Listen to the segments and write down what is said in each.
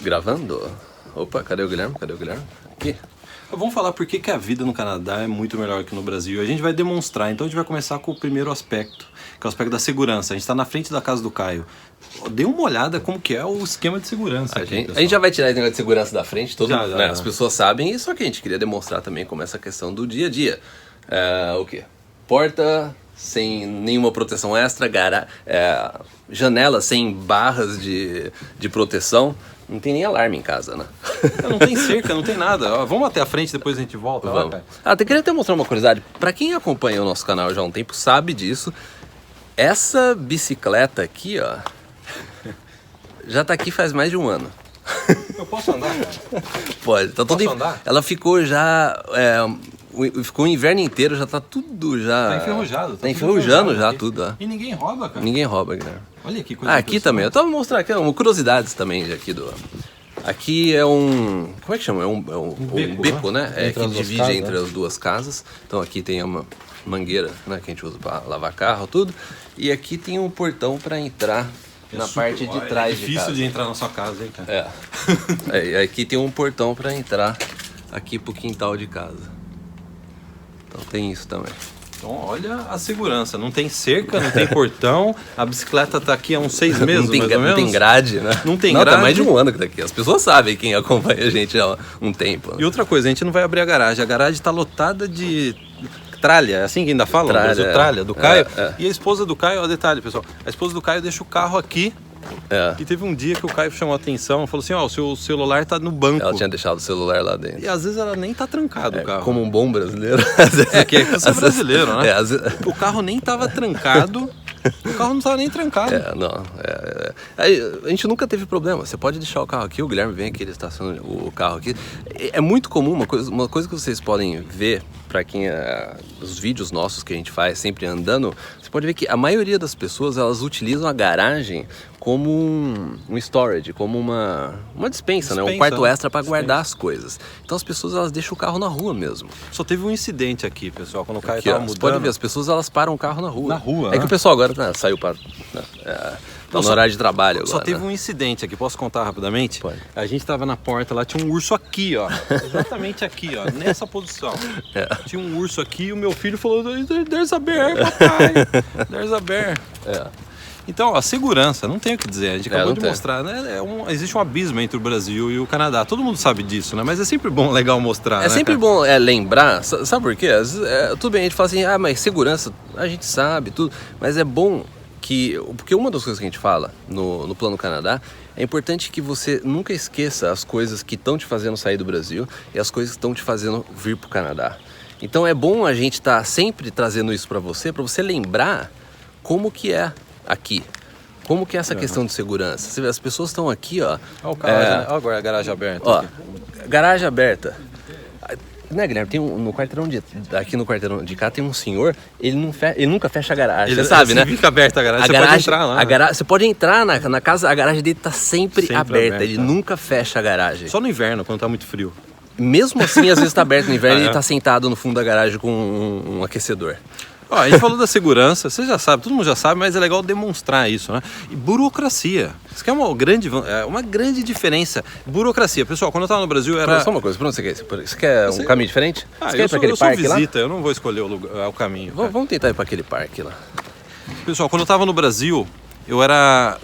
Gravando? Opa, cadê o Guilherme? Aqui. Vamos falar por que a vida no Canadá é muito melhor que no Brasil. A gente vai demonstrar, então a gente vai começar com o primeiro aspecto, que é o aspecto da segurança. A gente está na frente da casa do Caio. Dê uma olhada como que é o esquema de segurança A aqui, gente já vai tirar esse negócio de segurança da frente, Já. As pessoas sabem, só que a gente queria demonstrar também como essa questão do dia a dia. O quê? Porta sem nenhuma proteção extra, janela sem barras de proteção. Não tem nem alarme em casa, né? Não tem cerca, não tem nada. Ó, vamos até a frente, depois a gente volta. Vamos. Queria até mostrar uma curiosidade. Pra quem acompanha o nosso canal já há um tempo, sabe disso. Essa bicicleta aqui, ó, já tá aqui faz mais de um ano. Eu posso andar, cara? Pode. Tá Posso andar? Ela ficou já... ficou o inverno inteiro, já tá tudo já... Tá enferrujado. Tá enferrujando já tudo, ó. E ninguém rouba, cara. Ninguém rouba, Guilherme. Olha que coisa. Aqui também. Eu tava mostrando aqui curiosidades também aqui do... Aqui é um... Como é que chama? É um beco, né? Que divide entre as duas casas. Então aqui tem uma mangueira, né? Que a gente usa pra lavar carro, tudo. E aqui tem um portão pra entrar na parte de trás de casa. É difícil de entrar na sua casa, hein, cara? Aqui tem um portão pra entrar aqui pro quintal de casa. Então tem isso também. Então olha a segurança, não tem cerca, não tem portão, a bicicleta tá aqui há uns 6 meses, mais ou menos. Não tem grade, né? Não tem grade. Tá mais de um ano que tá aqui. As pessoas sabem, quem acompanha a gente há um tempo. Né? E outra coisa, a gente não vai abrir a garagem tá lotada de tralha, é assim que ainda fala? Tralha, do Caio. E a esposa do Caio, ó, detalhe, pessoal, a esposa do Caio deixa o carro aqui. E teve um dia que o Caio chamou a atenção, falou assim, ó, o seu celular tá no banco. Ela tinha deixado o celular lá dentro. E às vezes ela nem tá trancado o carro. Como um bom brasileiro. Que é você brasileiro, né? O carro nem tava trancado. O carro não tava nem trancado. A gente nunca teve problema. Você pode deixar o carro aqui, o Guilherme vem aqui, ele estaciona o carro aqui. É muito comum, uma coisa que vocês podem ver, pra quem os vídeos nossos que a gente faz sempre andando, você pode ver que a maioria das pessoas, elas utilizam a garagem como um storage, como uma dispensa, né? Um quarto extra para guardar as coisas. Então as pessoas, elas deixam o carro na rua mesmo. Só teve um incidente aqui, pessoal, quando o Caio tava mudando. Você pode ver, as pessoas, elas param o carro na rua. Na rua, que o pessoal agora saiu para... Tá no horário de trabalho agora. Só teve um incidente aqui, posso contar rapidamente? Pode. A gente tava na porta lá, tinha um urso aqui, ó. Exatamente aqui, ó, nessa posição. Tinha um urso aqui e o meu filho falou, there's a bear, papai, there's a bear. Então, a segurança, não tem o que dizer, a gente acabou de mostrar, né? Existe um abismo entre o Brasil e o Canadá, todo mundo sabe disso, né? Mas é sempre bom, legal mostrar, sempre bom lembrar, sabe por quê? Tudo bem, a gente fala assim, mas segurança, a gente sabe, tudo, mas é bom porque uma das coisas que a gente fala no Plano Canadá, é importante que você nunca esqueça as coisas que estão te fazendo sair do Brasil e as coisas que estão te fazendo vir pro Canadá. Então é bom a gente estar sempre trazendo isso para você lembrar como que é aqui. Como que é essa questão de segurança? Você vê, as pessoas estão aqui, ó. Olha agora a garagem aberta. Ó, garagem aberta. Né, Guilherme? No quarteirão aqui no quarteirão de cá tem um senhor, ele nunca fecha a garagem. Você sabe, né? Fica aberta a garagem, você pode entrar lá. Você pode entrar na casa, a garagem dele tá sempre aberta. Ele nunca fecha a garagem. Só no inverno, quando tá muito frio. Mesmo assim, às vezes tá aberto no inverno e ele tá sentado no fundo da garagem com um aquecedor. Ó, a gente falou da segurança, você já sabe, todo mundo já sabe, mas é legal demonstrar isso, né? E burocracia. Isso que é uma grande diferença. Burocracia. Pessoal, quando eu estava no Brasil era... Só uma coisa, pra onde você quer? Você quer um caminho diferente? Você quer ir pra aquele parque lá? Eu não vou escolher o caminho. Vamos tentar ir para aquele parque lá. Pessoal, quando eu estava no Brasil, eu era...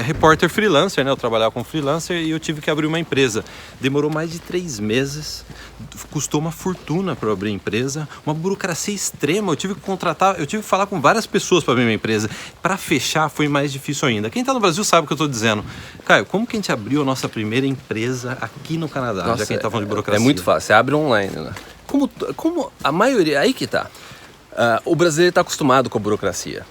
repórter freelancer, né? Eu trabalhava como freelancer e eu tive que abrir uma empresa. Demorou mais de 3 meses, custou uma fortuna para abrir a empresa, uma burocracia extrema. Eu tive que falar com várias pessoas para abrir minha empresa. Para fechar foi mais difícil ainda. Quem está no Brasil sabe o que eu estou dizendo. Caio, como que a gente abriu a nossa primeira empresa aqui no Canadá? Nossa, já que a gente tá falando de burocracia. É muito fácil, você abre online, né? Como a maioria, aí que tá. O brasileiro está acostumado com a burocracia.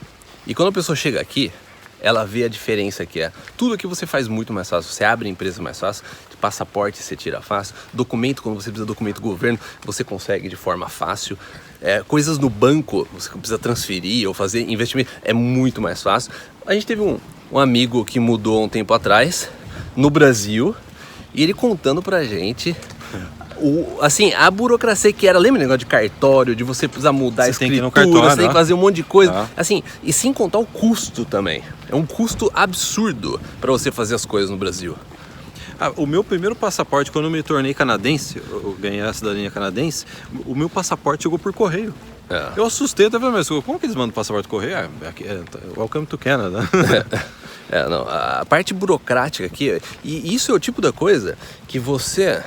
E quando a pessoa chega aqui, ela vê a diferença que é. Tudo aqui você faz muito mais fácil. Você abre a empresa mais fácil. Passaporte você tira fácil. Documento, quando você precisa de documento do governo, você consegue de forma fácil. Coisas no banco, você precisa transferir ou fazer investimento, é muito mais fácil. A gente teve um amigo que mudou um tempo atrás, no Brasil, e ele contando pra gente... a burocracia que era, lembra o negócio de cartório, de você precisar mudar a escritura, você tem que fazer um monte de coisa, assim, e sem contar o custo também. É um custo absurdo para você fazer as coisas no Brasil. O meu primeiro passaporte, quando eu me tornei canadense, eu ganhei a cidadania canadense, o meu passaporte chegou por correio. Eu assustei, até falei, mas como que eles mandam passaporte por correio? Welcome to Canada. Não, a parte burocrática aqui, e isso é o tipo da coisa que você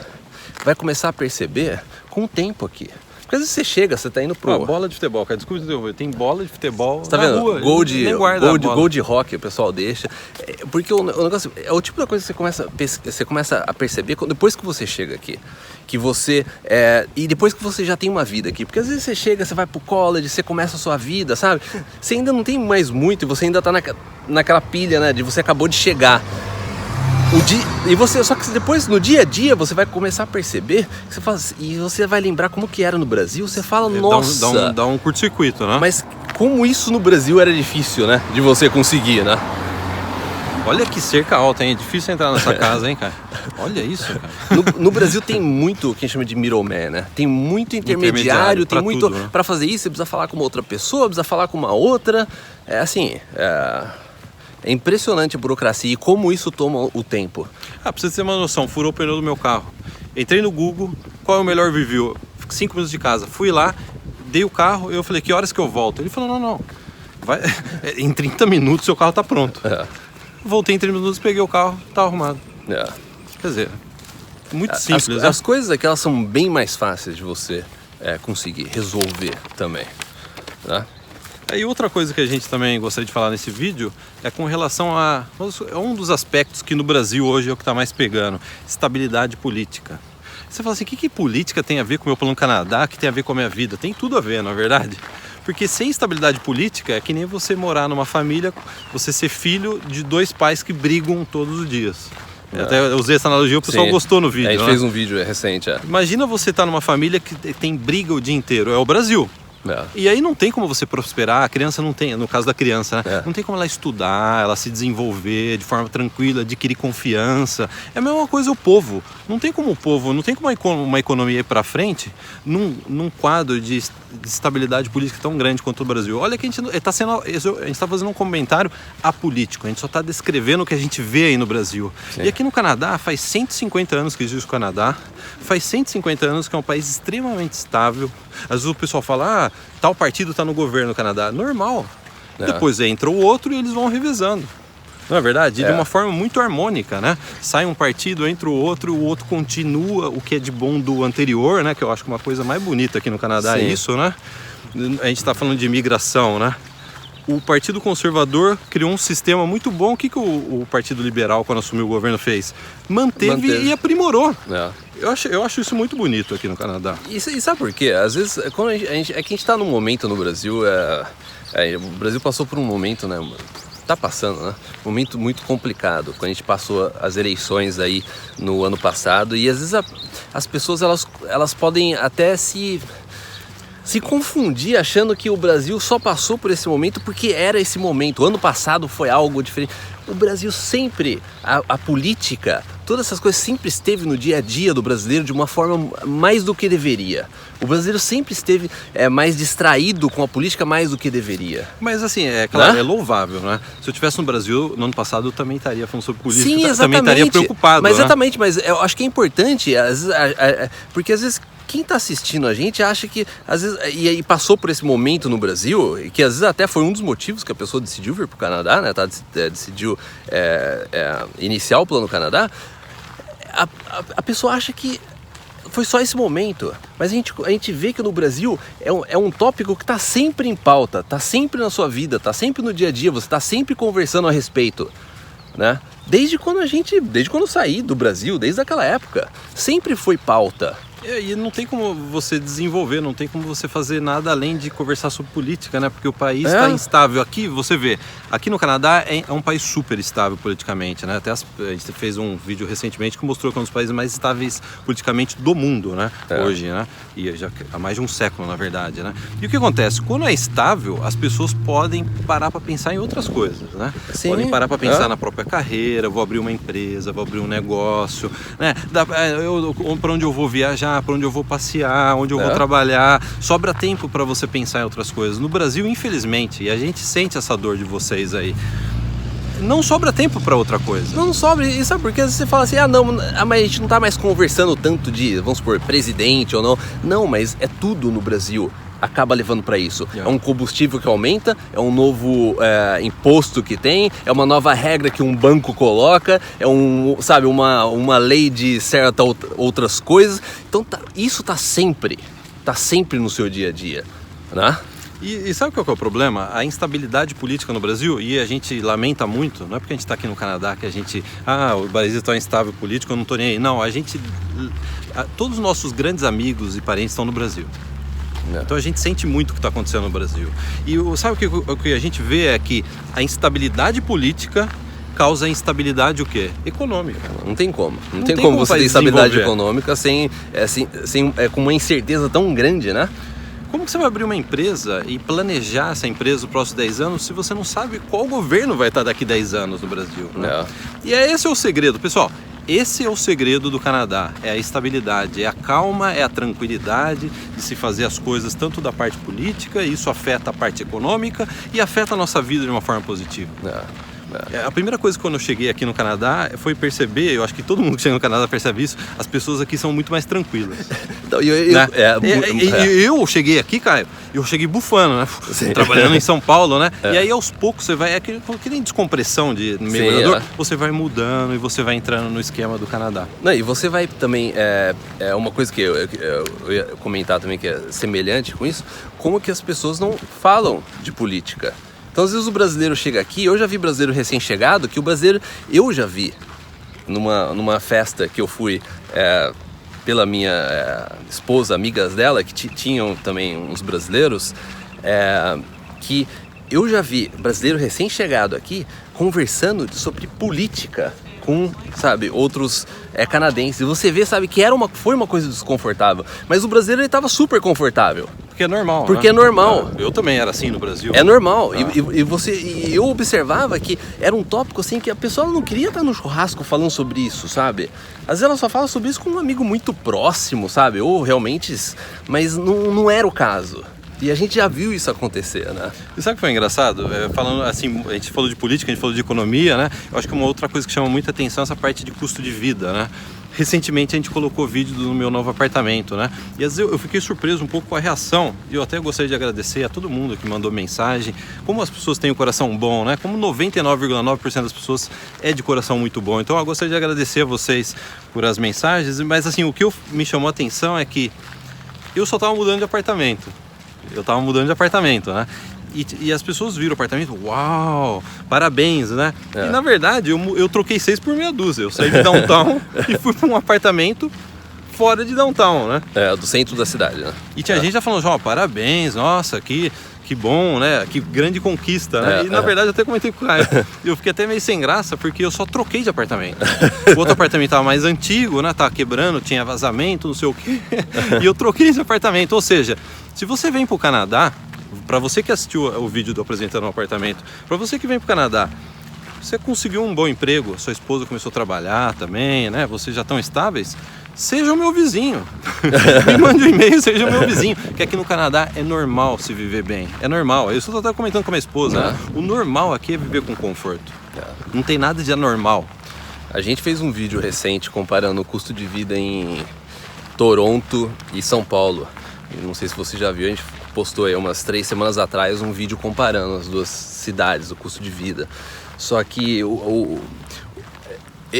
vai começar a perceber com o tempo aqui. Porque às vezes você chega, você tá indo pro... bola de futebol, cara, desculpa interromper, tem bola de futebol você tá na vendo? rua. Gol de rock, o pessoal deixa. Porque o negócio é o tipo da coisa que você começa a perceber depois que você chega aqui. Que você... e depois que você já tem uma vida aqui. Porque às vezes você chega, você vai pro college, você começa a sua vida, sabe? Você ainda não tem mais muito e você ainda tá naquela pilha, né? De você acabou de chegar. Só que depois, no dia a dia, você vai começar a perceber que você fala, e você vai lembrar como que era no Brasil. Você fala, nossa... Dá um curto-circuito, né? Mas como isso no Brasil era difícil, né? De você conseguir, né? Olha que cerca alta, hein? É difícil entrar nessa casa, hein, cara? Olha isso, cara. No Brasil tem muito o que a gente chama de middleman, né? Tem muito intermediário, tem muito... tudo, né? Pra fazer isso, você precisa falar com uma outra pessoa, precisa falar com uma outra. É impressionante a burocracia e como isso toma o tempo. Pra você ter uma noção, furou o pneu do meu carro. Entrei no Google, qual é o melhor review? 5 minutos de casa. Fui lá, dei o carro, eu falei, que horas que eu volto? Ele falou, não. Em 30 minutos seu carro tá pronto. Voltei em 30 minutos, peguei o carro, tá arrumado. Quer dizer, muito simples. As coisas aqui, elas são bem mais fáceis de você conseguir resolver também, né? E outra coisa que a gente também gostaria de falar nesse vídeo é com relação a um dos aspectos que no Brasil hoje é o que está mais pegando, estabilidade política. Você fala assim, o que política tem a ver com o meu plano Canadá, que tem a ver com a minha vida? Tem tudo a ver, não é verdade? Porque sem estabilidade política é que nem você morar numa família, você ser filho de 2 pais que brigam todos os dias. Até usei essa analogia, o pessoal gostou no vídeo. A gente fez um vídeo recente. Imagina você estar numa família que tem briga o dia inteiro, é o Brasil. E aí não tem como você prosperar, a criança não tem, no caso da criança, né? Não tem como ela estudar, ela se desenvolver de forma tranquila, adquirir confiança. É a mesma coisa o povo. Não tem como uma economia ir para frente num quadro de estabilidade política tão grande quanto o Brasil. Olha que a gente está fazendo um comentário apolítico, a gente só está descrevendo o que a gente vê aí no Brasil. Sim. E aqui no Canadá, faz 150 anos que existe o Canadá, faz 150 anos que é um país extremamente estável. Às vezes o pessoal fala, tal partido está no governo do Canadá. Normal. Depois entra o outro e eles vão revezando. Não é verdade? De uma forma muito harmônica, né? Sai um partido, entra o outro continua o que é de bom do anterior, né? Que eu acho que uma coisa mais bonita aqui no Canadá é isso, né? A gente está falando de imigração, né? O Partido Conservador criou um sistema muito bom. O que o Partido Liberal, quando assumiu o governo, fez? Manteve. E aprimorou. Eu acho isso muito bonito aqui no Canadá. E sabe por quê? Às vezes, quando que a gente está num momento no Brasil, o Brasil passou por um momento, né? Tá passando, né? Um momento muito complicado, quando a gente passou as eleições aí no ano passado, e às vezes as pessoas elas podem até se confundir achando que o Brasil só passou por esse momento porque era esse momento. O ano passado foi algo diferente. O Brasil sempre, a política, todas essas coisas sempre esteve no dia a dia do brasileiro de uma forma mais do que deveria. O brasileiro sempre esteve mais distraído com a política mais do que deveria. Mas assim, é claro, é louvável, né? Se eu estivesse no Brasil, no ano passado, eu também estaria falando sobre política. Sim, exatamente. Também estaria preocupado, mas exatamente, mas eu acho que é importante, porque às vezes quem está assistindo a gente acha que, às vezes, e passou por esse momento no Brasil, que às vezes até foi um dos motivos que a pessoa decidiu vir para o Canadá, né? Decidiu iniciar o plano Canadá. A pessoa acha que foi só esse momento, mas a gente vê que no Brasil é um tópico que está sempre em pauta, está sempre na sua vida, está sempre no dia a dia, você está sempre conversando a respeito, né? Desde quando eu saí do Brasil, desde aquela época, sempre foi pauta. E não tem como você desenvolver, não tem como você fazer nada além de conversar sobre política, né? Porque o país está instável. Aqui, você vê, aqui no Canadá é um país super estável politicamente, né? Até a gente fez um vídeo recentemente que mostrou que é um dos países mais estáveis politicamente do mundo, né? Hoje, né? E já há mais de um século, na verdade, né? E o que acontece? Quando é estável, as pessoas podem parar para pensar em outras coisas, né? Sim. Podem parar para pensar na própria carreira, vou abrir uma empresa, vou abrir um negócio, né? Para onde eu vou viajar, para onde eu vou passear, onde eu vou trabalhar. Sobra tempo para você pensar em outras coisas. No Brasil, infelizmente, e a gente sente essa dor de vocês aí, não sobra tempo para outra coisa. Não sobra, e sabe por quê? Você fala assim, mas a gente não tá mais conversando tanto de, vamos supor, presidente ou não. Não, mas é tudo no Brasil. Acaba levando para isso. É um combustível que aumenta, é um novo imposto que tem, é uma nova regra que um banco coloca, é uma lei de certas outras coisas. Então isso tá sempre no seu dia a dia, né? E sabe qual que é o problema? A instabilidade política no Brasil, e a gente lamenta muito, não é porque a gente está aqui no Canadá que a gente, o Brasil está instável político, eu não tô nem aí. Não, todos os nossos grandes amigos e parentes estão no Brasil. Então a gente sente muito o que está acontecendo no Brasil. E sabe o que a gente vê é que a instabilidade política causa instabilidade o quê? Econômica. Não tem como. Não tem como você ter instabilidade econômica com uma incerteza tão grande, né? Como que você vai abrir uma empresa e planejar essa empresa nos próximos 10 anos se você não sabe qual governo vai estar daqui 10 anos no Brasil, né? E esse é o segredo, pessoal. Esse é o segredo do Canadá, é a estabilidade, é a calma, é a tranquilidade de se fazer as coisas tanto da parte política, e isso afeta a parte econômica e afeta a nossa vida de uma forma positiva. A primeira coisa quando eu cheguei aqui no Canadá foi perceber, eu acho que todo mundo que chega no Canadá percebe isso, as pessoas aqui são muito mais tranquilas. Então, eu cheguei aqui, Caio, eu cheguei bufando, né? Trabalhando em São Paulo, né? E aí aos poucos você vai, que nem descompressão de mergulhador, você vai mudando e você vai entrando no esquema do Canadá. Não, e você vai também, uma coisa que eu ia comentar também que é semelhante com isso, como que as pessoas não falam de política. Então, às vezes o brasileiro chega aqui, eu já vi brasileiro recém-chegado, que o brasileiro, eu já vi numa festa que eu fui pela minha esposa, amigas dela, que tinham também uns brasileiros, que eu já vi brasileiro recém-chegado aqui conversando sobre política com, outros canadenses. E você vê, que foi uma coisa desconfortável, mas o brasileiro ele estava super confortável. Porque é normal. Porque é normal. Eu também era assim no Brasil. É normal. E eu observava que era um tópico assim que a pessoa não queria estar no churrasco falando sobre isso, sabe? Às vezes ela só fala sobre isso com um amigo muito próximo, sabe? Ou realmente, mas não era o caso. E a gente já viu isso acontecer, né? E sabe o que foi engraçado? Falando assim, a gente falou de política, a gente falou de economia, né? Eu acho que uma outra coisa que chama muita atenção é essa parte de custo de vida, né? Recentemente a gente colocou vídeo do meu novo apartamento, né? E às vezes eu fiquei surpreso um pouco com a reação. E eu até gostaria de agradecer a todo mundo que mandou mensagem. Como as pessoas têm um coração bom, né? Como 99,9% das pessoas é de coração muito bom. Então eu gostaria de agradecer a vocês por as mensagens. Mas assim, o que me chamou a atenção é que eu só estava mudando de apartamento. Né? E as pessoas viram o apartamento, uau, parabéns, né? E na verdade eu troquei 6 por meia dúzia. Eu saí de downtown e fui para um apartamento fora de downtown, né? Do centro da cidade, né? E tinha gente já falando, parabéns, nossa, que bom, né? Que grande conquista, né? E na verdade eu até comentei com o Caio, eu fiquei até meio sem graça porque eu só troquei de apartamento. O outro apartamento estava mais antigo, né? Tava quebrando, tinha vazamento, não sei o quê. E eu troquei de apartamento. Ou seja, se você vem pro Canadá, para você que assistiu o vídeo do apresentando um apartamento, para você que vem pro Canadá, você conseguiu um bom emprego, sua esposa começou a trabalhar também, né? Vocês já estão estáveis. Seja o meu vizinho. Me mande um e-mail, seja o meu vizinho. Que aqui no Canadá é normal se viver bem. É normal. Eu só estava comentando com a minha esposa. Né? O normal aqui é viver com conforto. Não tem nada de anormal. A gente fez um vídeo recente comparando o custo de vida em Toronto e São Paulo. Não sei se você já viu, a gente postou aí umas 3 semanas atrás um vídeo comparando as duas cidades, o custo de vida. Só que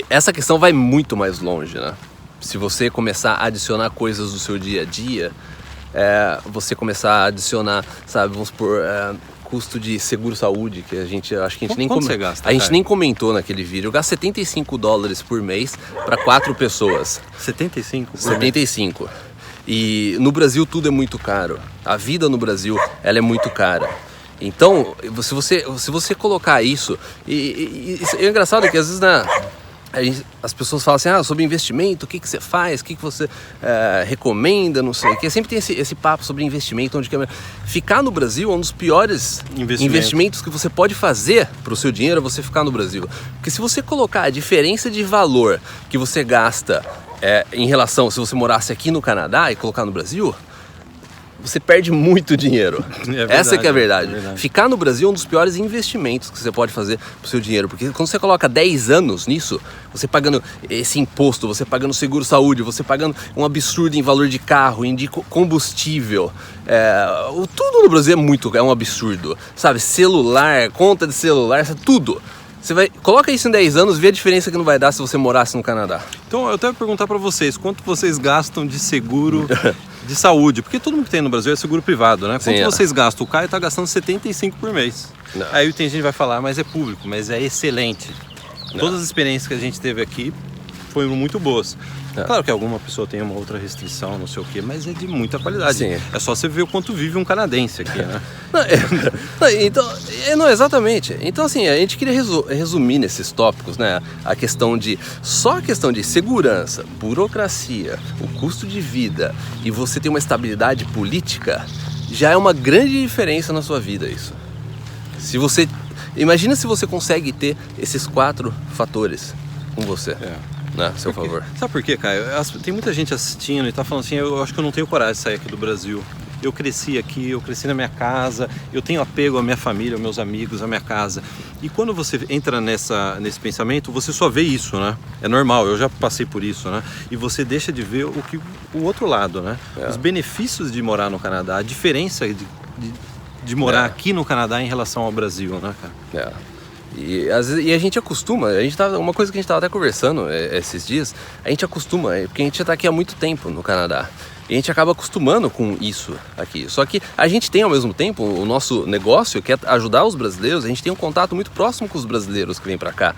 essa questão vai muito mais longe, né? Se você começar a adicionar coisas do seu dia a dia, você começar a adicionar, vamos supor, custo de seguro-saúde, que acho que a gente nem você gasta, a gente nem comentou naquele vídeo. Eu gasto $75 por mês para 4 pessoas. 75? 75. E no Brasil tudo é muito caro. A vida no Brasil, ela é muito cara. Então, se você colocar isso... E é engraçado que às vezes as pessoas falam assim, sobre investimento, o que você faz, o que você recomenda, não sei o que. Sempre tem esse papo sobre investimento, onde ficar no Brasil é um dos piores investimentos que você pode fazer para o seu dinheiro, é você ficar no Brasil. Porque se você colocar a diferença de valor que você gasta em relação, se você morasse aqui no Canadá e colocar no Brasil, você perde muito dinheiro. Verdade, Essa que é a verdade. é verdade. Ficar no Brasil é um dos piores investimentos que você pode fazer pro seu dinheiro, porque quando você coloca 10 anos nisso, você pagando esse imposto, você pagando seguro-saúde, você pagando um absurdo em valor de carro, em de combustível, tudo no Brasil é um absurdo, sabe? Celular, conta de celular, tudo. Coloca isso em 10 anos, vê a diferença que não vai dar se você morasse no Canadá. Então eu até vou perguntar para vocês, quanto vocês gastam de seguro de saúde? Porque todo mundo que tem no Brasil é seguro privado, né? Quanto Sim, vocês gastam? O Caio está gastando 75 por mês. Não. Aí tem gente que vai falar, mas é público, mas é excelente. Todas as experiências que a gente teve aqui foram muito boas. Claro que alguma pessoa tem uma outra restrição, não sei o quê, mas é de muita qualidade. Sim. É só você ver o quanto vive um canadense aqui, né? Não, exatamente. Então, assim, a gente queria resumir nesses tópicos, né? Só a questão de segurança, burocracia, o custo de vida e você ter uma estabilidade política já é uma grande diferença na sua vida, isso. Imagina se você consegue ter esses 4 fatores com você. Né, seu favor. Sabe por quê, Caio? Tem muita gente assistindo e tá falando assim, eu acho que eu não tenho coragem de sair aqui do Brasil. Eu cresci aqui, eu cresci na minha casa, eu tenho apego à minha família, aos meus amigos, à minha casa. E quando você entra nesse pensamento, você só vê isso, né? É normal, eu já passei por isso, né? E você deixa de ver o outro lado, né? Os benefícios de morar no Canadá, a diferença de morar aqui no Canadá em relação ao Brasil, né, cara? E a gente acostuma, uma coisa que a gente estava até conversando esses dias, a gente acostuma, porque a gente já está aqui há muito tempo no Canadá, e a gente acaba acostumando com isso aqui. Só que a gente tem ao mesmo tempo, o nosso negócio que é ajudar os brasileiros, a gente tem um contato muito próximo com os brasileiros que vêm para cá,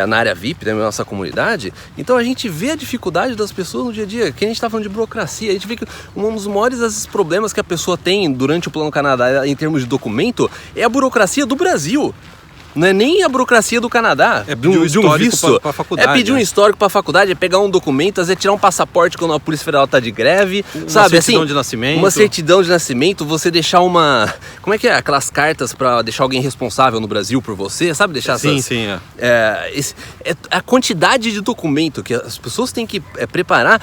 na área VIP da nossa comunidade, então a gente vê a dificuldade das pessoas no dia a dia, que a gente está falando de burocracia, a gente vê que um dos maiores problemas que a pessoa tem durante o Plano Canadá em termos de documento é a burocracia do Brasil. Não é nem a burocracia do Canadá, pedir um histórico para faculdade. É pedir um histórico para faculdade, é pegar um documento, é tirar um passaporte quando a Polícia Federal está de greve, sabe? Uma certidão de nascimento. Uma certidão de nascimento, você deixar uma... Como é que é? Aquelas cartas para deixar alguém responsável no Brasil por você, sabe? Deixar essas... Sim. A quantidade de documento que as pessoas têm que preparar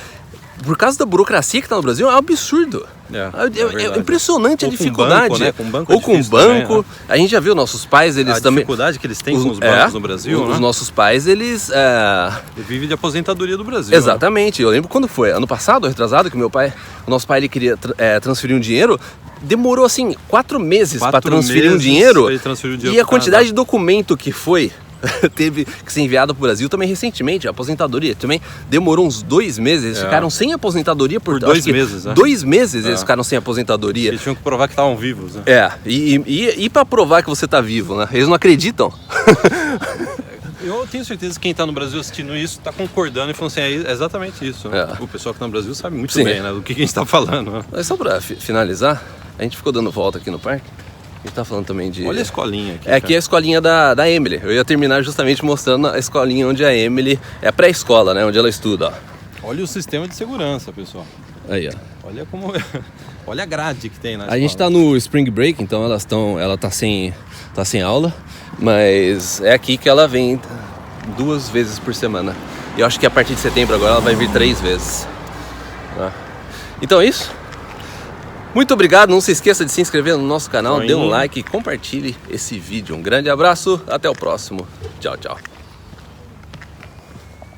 por causa da burocracia que está no Brasil é um absurdo. É impressionante a dificuldade. Com banco, ou com banco. Também, né? A gente já viu nossos pais, eles também... A dificuldade que eles têm com os bancos no Brasil, Os né? nossos pais, eles... vivem de aposentadoria do Brasil. Exatamente. Né? Eu lembro quando foi, ano passado, retrasado, que o nosso pai ele queria transferir um dinheiro, demorou assim 4 meses para transferir um dinheiro. E a quantidade de documento que teve que ser enviado para o Brasil também recentemente, a aposentadoria também demorou uns 2 meses, eles ficaram sem aposentadoria por 2 meses, né? 2 meses eles ficaram sem aposentadoria. Eles tinham que provar que estavam vivos, né? E para provar que você está vivo, né? Eles não acreditam. Eu tenho certeza que quem está no Brasil assistindo isso está concordando e falando assim, é exatamente isso. Né? O pessoal que está no Brasil sabe muito bem, né, do que a gente está falando. Né? Mas só para finalizar, a gente ficou dando volta aqui no parque. A gente tá falando também de... Olha a escolinha aqui. Aqui é a escolinha da Emily. Eu ia terminar justamente mostrando a escolinha onde a Emily... É a pré-escola, né? Onde ela estuda, ó. Olha o sistema de segurança, pessoal. Aí, ó. Olha como... Olha a grade que tem na escola. A gente tá no Spring Break, então ela tá sem aula. Mas é aqui que ela vem 2 vezes por semana. E eu acho que a partir de setembro agora ela vai vir 3 vezes. Então é isso. Muito obrigado, não se esqueça de se inscrever no nosso canal, dê um like e compartilhe esse vídeo. Um grande abraço, até o próximo. Tchau, tchau.